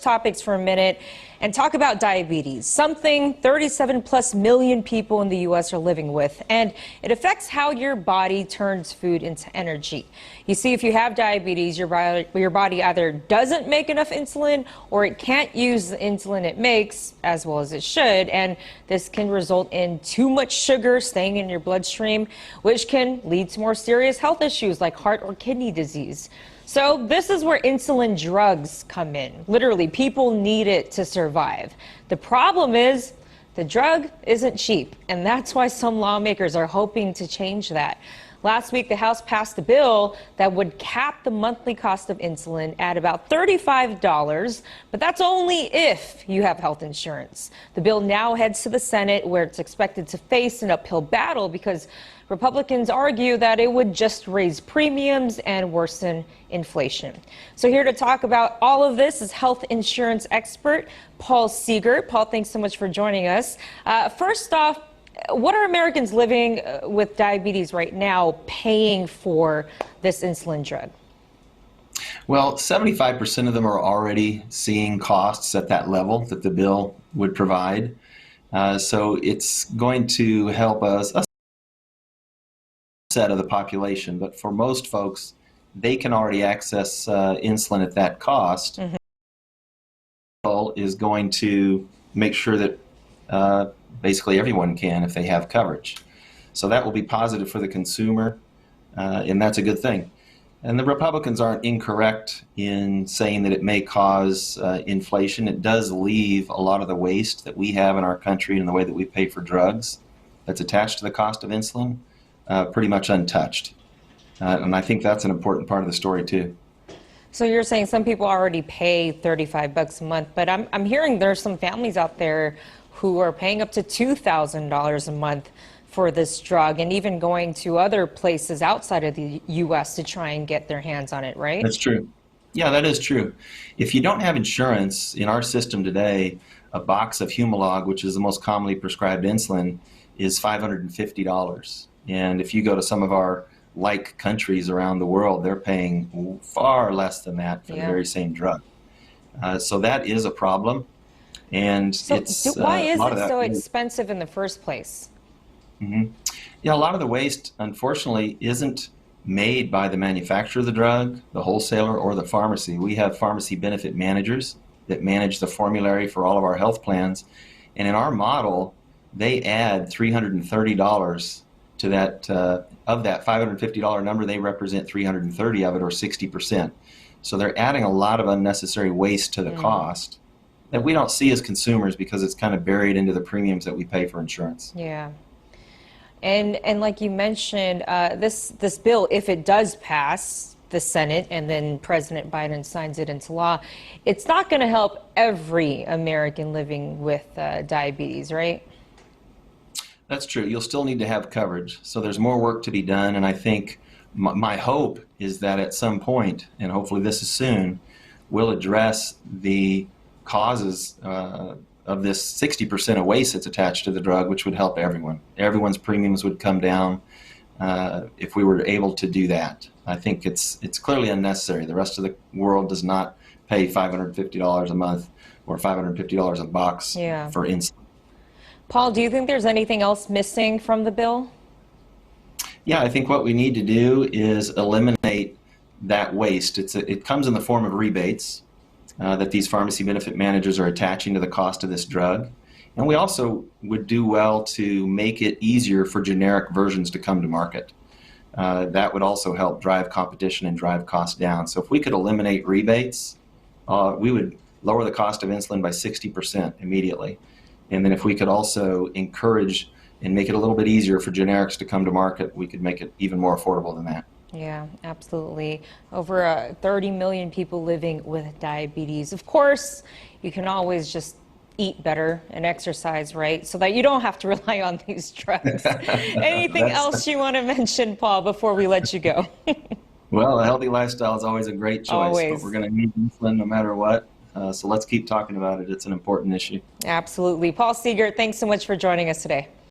topics for a minute and talk about diabetes, something 37+ million people in the U.S. are living with, and it affects how your body turns food into energy. You see, if you have diabetes, your body either doesn't make enough insulin or it can't use the insulin it makes as well as it should, and this can result in too much sugar staying in your bloodstream, which can lead to more serious health issues like heart or kidney disease. So this is where insulin drugs come in. Literally, people need it to survive. The problem is the drug isn't cheap, and that's why some lawmakers are hoping to change that. Last week, the House passed a bill that would cap the monthly cost of insulin at about $35, but that's only if you have health insurance. The bill now heads to the Senate, where it's expected to face an uphill battle because Republicans argue that it would just raise premiums and worsen inflation. So here to talk about all of this is health insurance expert Paul Seegert. Paul, thanks so much for joining us. First off, what are Americans living with diabetes right now paying for this insulin drug? Well, 75% of them are already seeing costs at that level that the bill would provide. So it's going to help a set of the population. But for most folks, they can already access insulin at that cost. Mm-hmm. Is going to make sure that basically everyone can if they have coverage. So that will be positive for the consumer, and that's a good thing. And the Republicans aren't incorrect in saying that it may cause inflation. It does leave a lot of the waste that we have in our country and the way that we pay for drugs that's attached to the cost of insulin pretty much untouched. And I think that's an important part of the story too. So you're saying some people already pay $35 a month, but I'm hearing there's some families out there who are paying up to $2,000 a month for this drug and even going to other places outside of the U.S. to try and get their hands on it, right? That's true. Yeah, that is true. If you don't have insurance in our system today, a box of Humalog, which is the most commonly prescribed insulin, is $550. And if you go to some of our like countries around the world, they're paying far less than that for the very same drug. So that is a problem. And so why is it so expensive in the first place? Mm-hmm. Yeah, a lot of the waste, unfortunately, isn't made by the manufacturer of the drug, the wholesaler, or the pharmacy. We have pharmacy benefit managers that manage the formulary for all of our health plans. And in our model, they add $330 to that. Of that $550 number, they represent 330 of it, or 60%. So they're adding a lot of unnecessary waste to the cost that we don't see as consumers because it's kind of buried into the premiums that we pay for insurance. Yeah. And like you mentioned, this bill, if it does pass the Senate and then President Biden signs it into law, it's not going to help every American living with diabetes, right? That's true. You'll still need to have coverage. So there's more work to be done. And I think my hope is that at some point, and hopefully this is soon, we'll address the causes of this 60% of waste that's attached to the drug, which would help everyone. Everyone's premiums would come down if we were able to do that. I think it's clearly unnecessary. The rest of the world does not pay $550 a month or $550 a box for insulin. Paul, do you think there's anything else missing from the bill? Yeah, I think what we need to do is eliminate that waste. It comes in the form of rebates that these pharmacy benefit managers are attaching to the cost of this drug. And we also would do well to make it easier for generic versions to come to market. That would also help drive competition and drive costs down. So if we could eliminate rebates, we would lower the cost of insulin by 60% immediately. And then if we could also encourage and make it a little bit easier for generics to come to market, we could make it even more affordable than that. Yeah, absolutely. Over 30 million people living with diabetes. Of course, you can always just eat better and exercise, right? So that you don't have to rely on these drugs. Anything else you want to mention, Paul, before we let you go? Well, a healthy lifestyle is always a great choice, always. But we're going to need insulin no matter what. So let's keep talking about it. It's an important issue. Absolutely. Paul Seegert, thanks so much for joining us today.